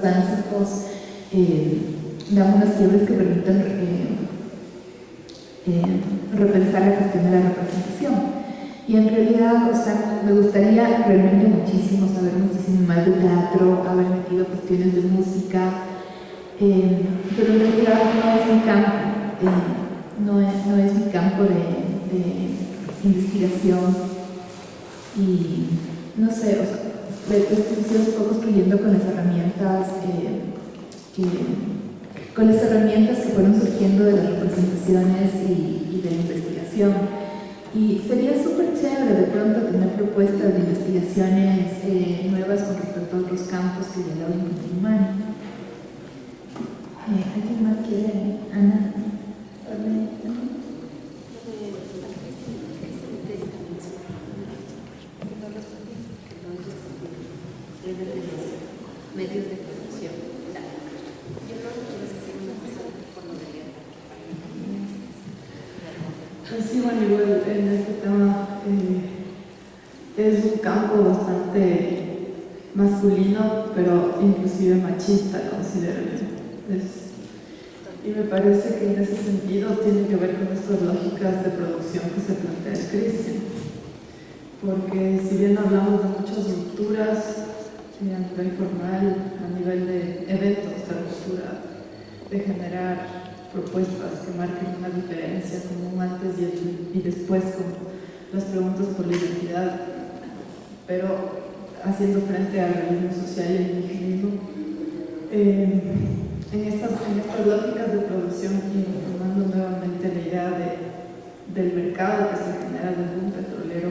básicos, damos unas quiebres que permiten repensar la cuestión de la representación. Y en realidad, o sea, me gustaría realmente muchísimo saber muchísimo más de teatro, haber metido cuestiones de música, pero en realidad no es mi campo, no es mi campo de investigación. Y no sé, o sea, la exposición se fue construyendo con las herramientas que fueron surgiendo de las representaciones y de la investigación. Y sería súper chévere de pronto tener propuestas de investigaciones nuevas con respecto a otros campos que ya lo continuar. ¿Alguien más quiere? Ana. Medios de producción. Yo creo que quieres decir una cosa por lo de leer. Sí, bueno, igual en este tema es un campo bastante masculino, pero inclusive machista, considero yo. Y me parece que en ese sentido tiene que ver con estas lógicas de producción que se plantea el Christian. Porque si bien hablamos de muchas rupturas, a nivel formal, a nivel de eventos de ruptura, de generar propuestas que marquen una diferencia, como un antes y después, como las preguntas por la identidad, pero haciendo frente al realismo social y el indigenismo. En estas lógicas de producción y retomando nuevamente la idea del mercado que se genera del boom petrolero,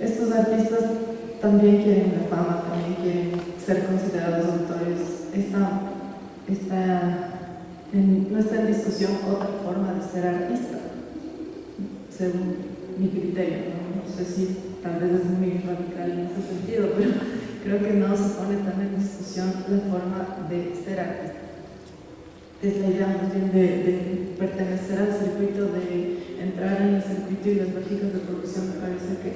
estos artistas también quieren la fama, también quieren ser considerados autores. No está en discusión otra forma de ser artista, según mi criterio, ¿no? No sé si tal vez es muy radical en ese sentido, pero creo que no se pone tan en discusión la forma de ser artista. Es la idea más bien de pertenecer al circuito, de entrar en el circuito y las lógicas de producción. Me parece que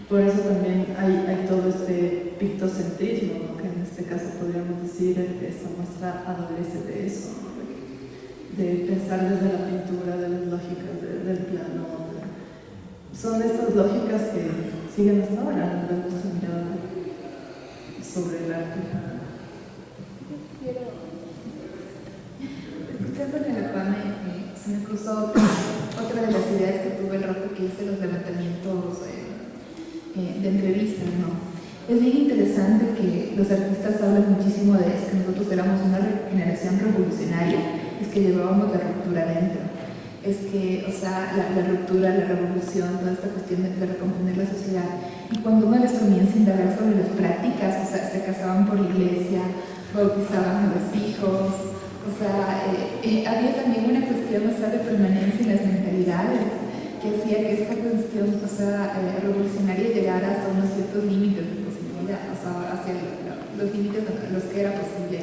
por eso también hay todo este pictocentrismo, ¿no? Que en este caso podríamos decir que esta muestra adolece de eso, ¿no? De pensar desde la pintura, de las lógicas del plano. Son estas lógicas que siguen hasta ahora, de nuestra mirada sobre el arte. Escuchando en la PAME, se me cruzó otra de las ideas que tuve el rato que hice los levantamientos de entrevistas, ¿no? Es bien interesante que los artistas hablan muchísimo de que nosotros éramos una generación revolucionaria, es que llevábamos la ruptura adentro, es que, o sea, la ruptura, la revolución, toda esta cuestión de recomponer la sociedad. Y cuando uno les comienza a indagar sobre las prácticas, o sea, se casaban por la iglesia, bautizaban a los hijos, o sea, había también una cuestión, o sea, de permanencia en las mentalidades, que hacía que esta cuestión, o sea, revolucionaria llegara hasta unos ciertos límites de posibilidad, o sea, hacia los límites a los que era posible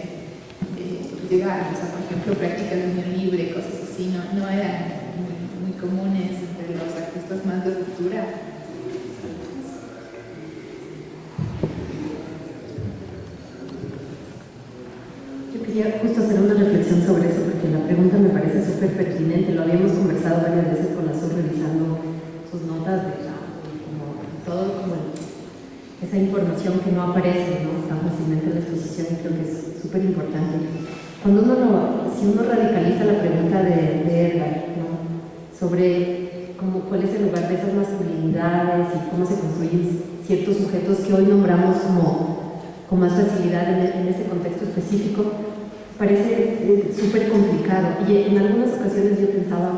llegar. O sea, por ejemplo, prácticas de unión libre, cosas así, no eran muy comunes entre los artistas más de ruptura. Yo quería justo hacer una reflexión sobre eso, porque la pregunta me parece súper pertinente. Lo habíamos conversado varias veces con la SUR, revisando sus notas de esa información que no aparece, ¿no?, tan fácilmente en la exposición, y creo que es súper importante. Si uno radicaliza la pregunta de Edgar, ¿no?, sobre cuál es el lugar de esas masculinidades y cómo se construyen ciertos sujetos que hoy nombramos con más facilidad en ese contexto específico, parece súper complicado. Y en algunas ocasiones yo pensaba,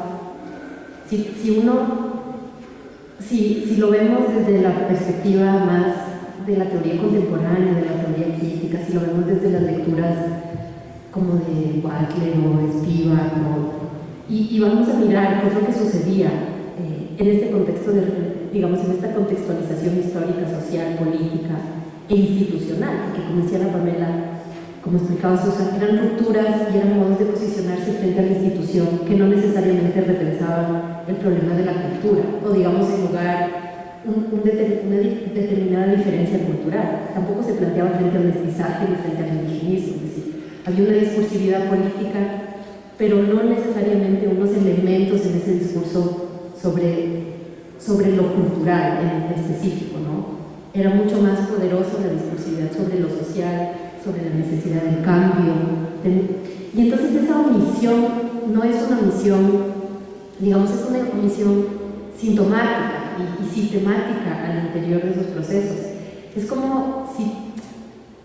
si lo vemos desde la perspectiva más de la teoría contemporánea, de la teoría crítica, si lo vemos desde las lecturas como de Butler o Spivak, y vamos a mirar qué es lo que sucedía en este contexto, digamos, en esta contextualización histórica, social, política e institucional, que, como decía la Pamela, como explicaba Susan, eran rupturas y eran modos de posicionarse frente a la institución que no necesariamente repensaban el problema de la cultura, o digamos en lugar una determinada diferencia cultural. Tampoco se planteaba frente al mestizaje ni frente al indigenismo, es decir, había una discursividad política, pero no necesariamente unos elementos en ese discurso sobre lo cultural en específico, ¿no? Era mucho más poderosa la discursividad sobre lo social, sobre la necesidad del cambio. Y entonces esa omisión no es una omisión, digamos, es una omisión sintomática y sistemática al interior de esos procesos. Es como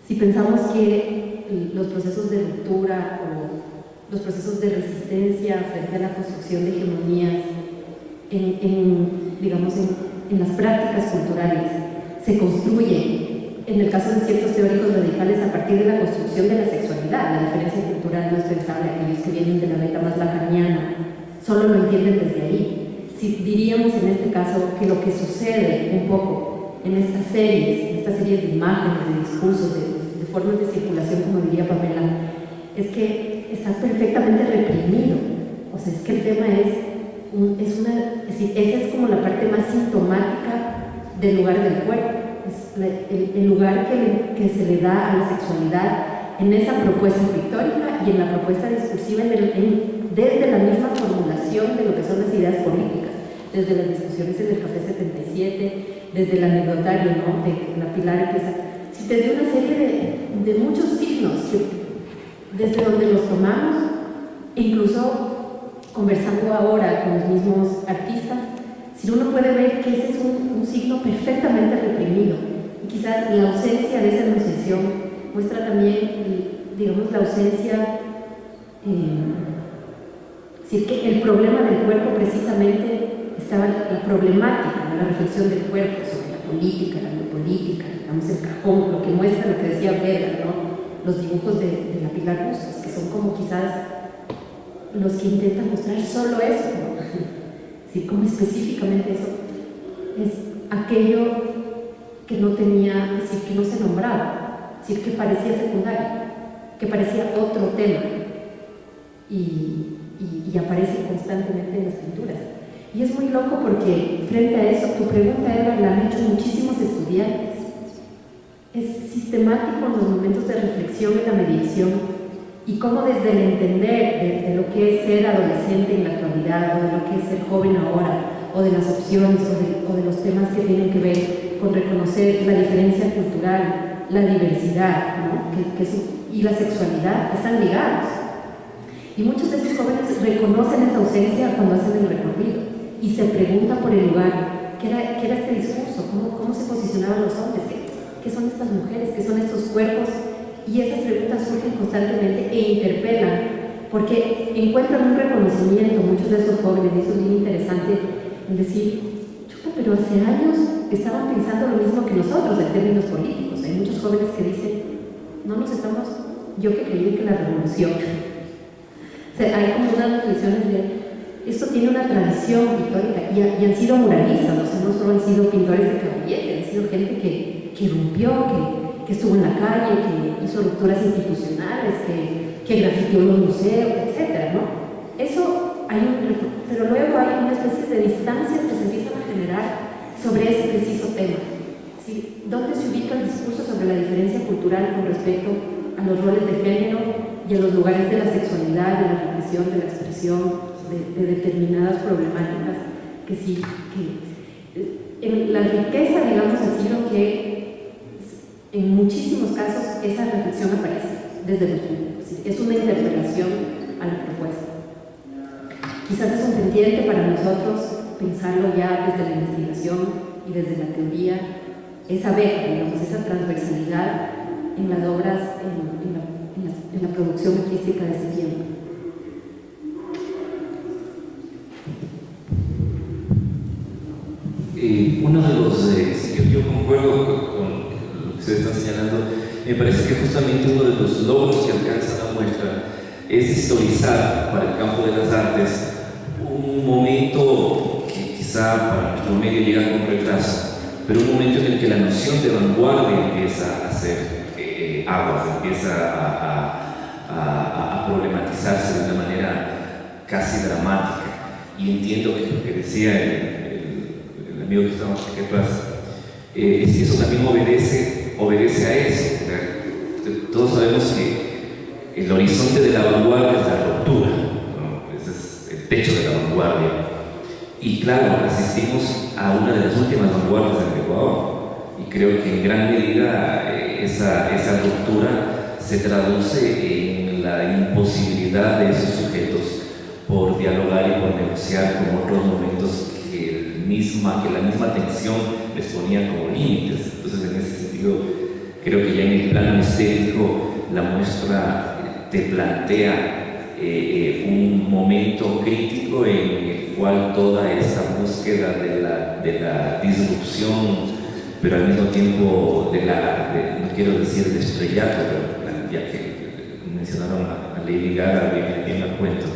si pensamos que los procesos de ruptura o los procesos de resistencia frente a la construcción de hegemonías digamos, en las prácticas culturales se construyen, en el caso de ciertos teóricos radicales, a partir de la construcción de la sexualidad. La diferencia cultural no es pensable. Aquellos que vienen de la beta más lacaniana solo lo entienden desde ahí. Si diríamos en este caso que lo que sucede un poco en estas series de imágenes, de discursos, de formas de circulación, como diría Pamela, es que está perfectamente reprimido. O sea, es que el tema esa es como la parte más sintomática del lugar del cuerpo, es el lugar que se le da a la sexualidad en esa propuesta pictórica y en la propuesta discursiva desde la misma formulación de lo que son las ideas políticas, desde las discusiones en el Café 77, desde el anecdotario, ¿no?, de la Pilar empieza, desde una serie de muchos signos desde donde los tomamos, incluso conversando ahora con los mismos artistas, si uno puede ver que ese es un signo perfectamente reprimido. Y quizás la ausencia de esa enunciación muestra también, digamos, la ausencia, decir que el problema del cuerpo precisamente estaba la problemática de la reflexión del cuerpo sobre la política, la biopolítica, digamos, el cajón, lo que muestra lo que decía Vega, ¿no?, los dibujos de la Pilar Bustos, que son como quizás los que intentan mostrar solo eso, ¿no? Sí, como específicamente eso, es aquello que no tenía, es decir, que no se nombraba, es decir, que parecía secundario, que parecía otro tema, y aparece constantemente en las pinturas. Y es muy loco porque frente a eso, tu pregunta, Eva, la han hecho muchísimos estudiantes. Es sistemático en los momentos de reflexión y la mediación, y cómo desde el entender de lo que es ser adolescente en la actualidad, o de lo que es ser joven ahora, o de las opciones, o de los temas que tienen que ver con reconocer la diferencia cultural, la diversidad, ¿no?, y la sexualidad, están ligados. Y muchos de estos jóvenes reconocen esa ausencia cuando hacen el recorrido, y se preguntan por el lugar, ¿qué era este discurso? ¿Cómo se posicionaban los hombres? ¿Qué son estas mujeres? ¿Qué son estos cuerpos? Y esas preguntas surgen constantemente e interpelan, porque encuentran un reconocimiento, muchos de esos jóvenes, y eso es muy interesante, en decir, chuta, pero hace años estaban pensando lo mismo que nosotros en términos políticos. Hay muchos jóvenes que dicen, yo que creí que la revolución, o sea, hay como unas reflexiones de, esto tiene una tradición pictórica, y han sido muralistas, o sea, no solo han sido pintores de caballete, han sido gente que rompió, que estuvo en la calle, que hizo rupturas institucionales, que grafiteó los museos, etc., ¿no? Eso pero luego hay una especie de distancias que se empiezan a generar sobre ese preciso tema. ¿Sí? ¿Dónde se ubica el discurso sobre la diferencia cultural con respecto a los roles de género y a los lugares de la sexualidad, de la represión, de la expresión, de determinadas problemáticas que sí, en la riqueza, digamos, ha sido que en muchísimos casos esa reflexión aparece desde los públicos. Es una interpelación a la propuesta. Quizás es un pendiente para nosotros pensarlo ya desde la investigación y desde la teoría, esa veja, digamos, esa transversalidad en las obras, en la producción artística de ese tiempo. Uno de los, yo concuerdo con lo que ustedes están señalando, me parece que justamente uno de los logros que alcanza la muestra es historizar para el campo de las artes un momento que quizá para nuestro medio llega con retraso, pero un momento en el que la noción de vanguardia empieza a hacer aguas, empieza a problematizarse de una manera casi dramática. Y entiendo que lo que decía el amigo Gustavo Chequepas, eso también obedece a eso. Todos sabemos que el horizonte de la vanguardia es la ruptura, ¿no? Ese es el techo de la vanguardia. Y claro, asistimos a una de las últimas vanguardias del Ecuador. Y creo que en gran medida esa ruptura se traduce en la imposibilidad de esos sujetos por dialogar y por negociar con otros momentos que la misma tensión les ponía como límites. Entonces, en ese sentido, creo que ya en el plano estético la muestra te plantea un momento crítico en el cual toda esta búsqueda de la disrupción, pero al mismo tiempo no quiero decir de estrellato, pero ya que mencionaron a Lady Gaga, bien la cuento,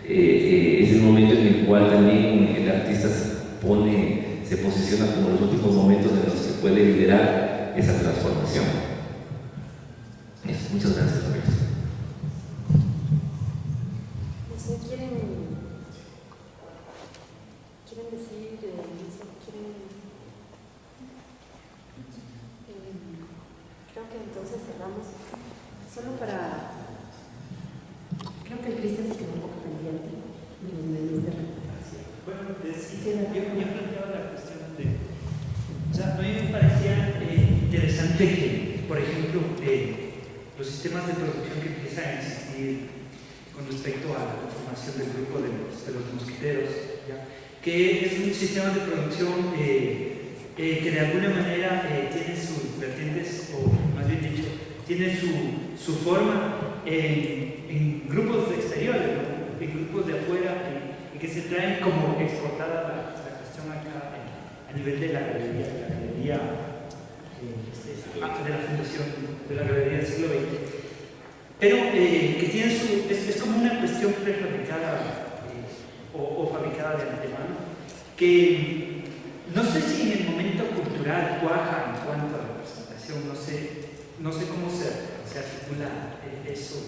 es el momento en el cual también el artista se posiciona como los últimos momentos en los que puede liderar esa transformación. Muchas gracias, Luis. No sé, ¿quieren decir eso? Creo que entonces cerramos. Solo para... Creo que el Cristian se quedó un poco pendiente de los medios de recuperación. Bueno, yo planteaba la cuestión de... O sea, a mí me parecía interesante que, por ejemplo, los sistemas de producción que empiezan a existir con respecto a la formación del grupo de los mosquiteros, ¿ya? Que es un sistema de producción que de alguna manera tiene sus vertientes, o más bien dicho, tiene su forma en grupos exteriores, ¿no? En grupos de afuera, y que se traen como exportada la cuestión acá a nivel de la galería de la fundación de la galería del siglo XX, pero que tiene es como una cuestión prefabricada o fabricada de antemano, que no sé si en el momento cultural cuaja en cuanto a la representación, no sé cómo se articula eso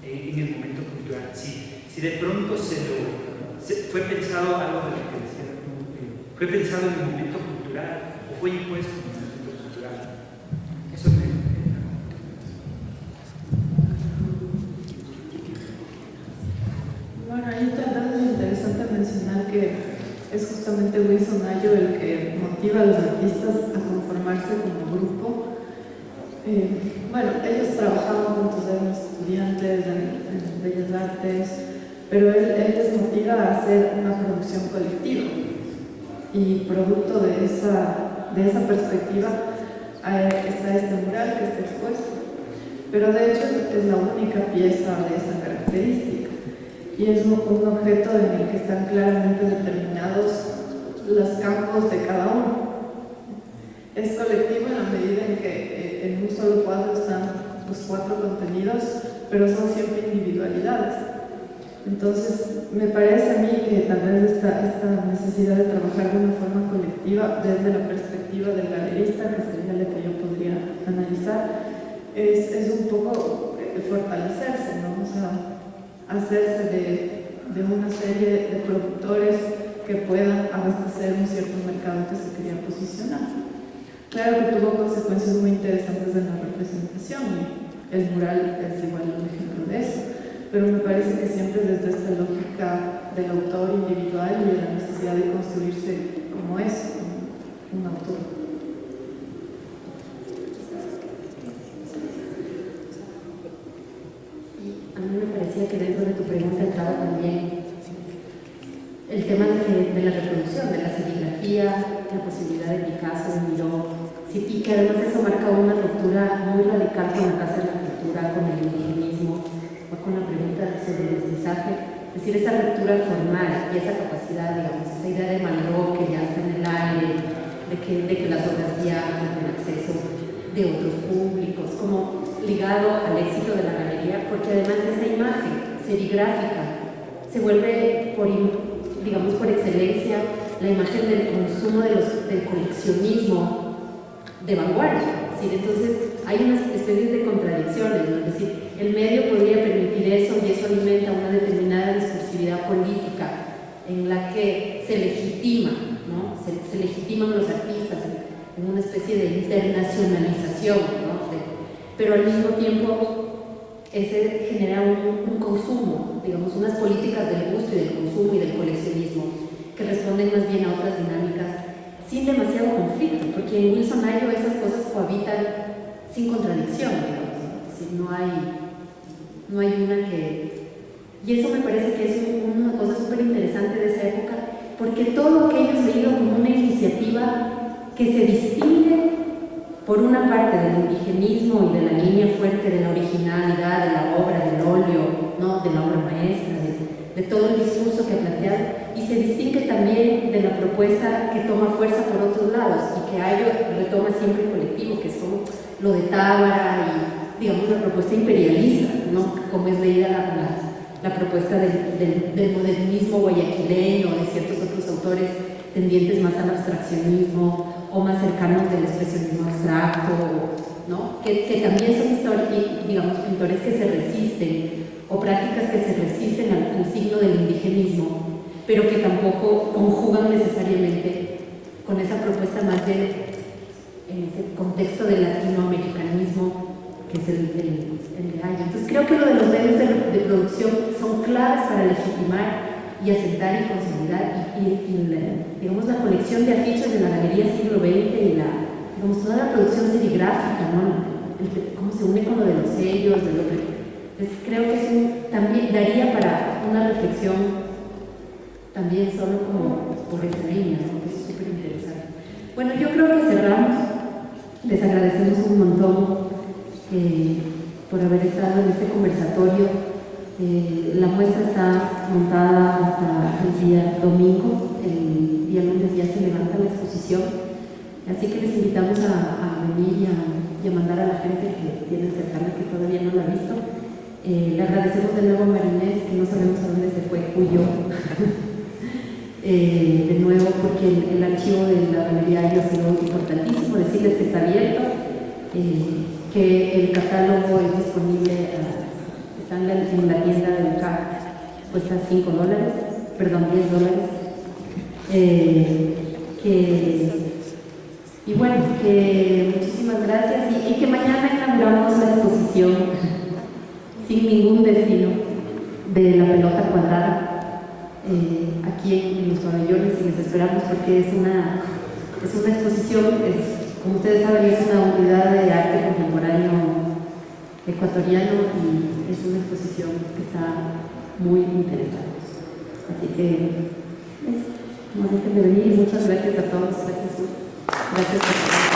en el momento cultural. Si de pronto fue pensado algo de lo que decía, fue pensado en el momento cultural o fue impuesto en el momento cultural. Eso Bueno, ahí también es interesante mencionar que es justamente Wilson Ayo el que motiva a los artistas a conformarse como grupo. Bueno, ellos trabajaban juntos, eran estudiantes en Bellas Artes, pero él les motiva a hacer una producción colectiva. Y producto de esa perspectiva está este mural que está expuesto. Pero de hecho es la única pieza de esa característica. Y es un objeto en el que están claramente determinados los campos de cada uno. Es colectivo en la medida en que en un solo cuadro están los 4 contenidos, pero son siempre individualidades. Entonces, me parece a mí que tal vez esta necesidad de trabajar de una forma colectiva desde la perspectiva del galerista, que sería la que yo podría analizar, es un poco fortalecerse, ¿no? O sea, hacerse de una serie de productores que puedan abastecer un cierto mercado que se quería posicionar. Claro que tuvo consecuencias muy interesantes en la representación, y el mural es igual un ejemplo de eso, pero me parece que siempre desde esta lógica del autor individual y de la necesidad de construirse como es un autor. A mí me parecía que dentro de tu pregunta entraba también el tema de la reproducción, de la serigrafía, la posibilidad de Picasso, de Miró, y que además eso marca una ruptura muy radical con la Casa de la Cultura, con el indigenismo, o con la pregunta sobre el mestizaje. Es decir, esa ruptura formal y esa capacidad, digamos, esa idea de Malraux que ya está en el aire, de que las obras viajan, el acceso de otros públicos, como ligado al éxito de la galería, porque además esa imagen serigráfica se vuelve, digamos, por excelencia, la imagen del consumo del coleccionismo de vanguardia. ¿Sí? Entonces hay unas especies de contradicciones, ¿no? Es decir, el medio podría permitir eso y eso alimenta una determinada discursividad política en la que se legitima, ¿no? se legitiman los artistas en una especie de internacionalización, ¿no? Pero al mismo tiempo ese genera un consumo, digamos, unas políticas del gusto y del consumo y del coleccionismo que responden más bien a otras dinámicas sin demasiado conflicto, porque en Wilson Ayo esas cosas cohabitan sin contradicción, digamos, ¿no? Es decir, no hay una que... Y eso me parece que es una cosa súper interesante de esa época, porque todo aquello es leído como una iniciativa que se distingue por una parte del indigenismo y de la línea fuerte de la originalidad, de la obra, del óleo, ¿no? De la obra maestra, de todo el discurso que ha planteado, y se distingue también de la propuesta que toma fuerza por otros lados y que Ayo retoma siempre el colectivo, que es como lo de Tábara y, digamos, la propuesta imperialista, ¿no? Como es leída la propuesta del modernismo guayaquileño o de ciertos otros autores tendientes más al abstraccionismo o más cercanos del expresionismo abstracto, ¿no? Que también son digamos, pintores que se resisten o prácticas que se resisten al signo del indigenismo, pero que tampoco conjugan necesariamente con esa propuesta más en ese contexto del latinoamericanismo que es el de Ayo. Entonces creo que lo de los medios de producción son claves para legitimar y asentar y consolidar digamos, la colección de afiches de la Galería Siglo XX y digamos, toda la producción serigráfica, ¿no? Cómo se une con lo de los sellos, creo que también daría para una reflexión también solo como por esta línea, ¿no? Que es súper interesante. Bueno, yo creo que cerramos. Les agradecemos un montón por haber estado en este conversatorio. La muestra está montada hasta el día domingo, el día lunes ya se levanta la exposición, así que les invitamos a venir y a mandar a la gente que tiene cercana que todavía no la ha visto. Le agradecemos de nuevo a Marinés, que no sabemos a dónde se fue, huyó, de nuevo porque el archivo de la Galería ha sido importantísimo, decirles que está abierto, que el catálogo es disponible está en la tienda del CAC, cuesta $10, y bueno, que muchísimas gracias y que mañana inauguramos la exposición Sin ningún destino de la pelota cuadrada aquí en los pabellones, y les esperamos porque es una exposición, como ustedes saben, es una unidad de arte contemporáneo ecuatoriano y es una exposición que está muy interesante. Así que no dejen de venir y muchas gracias a todos. Gracias por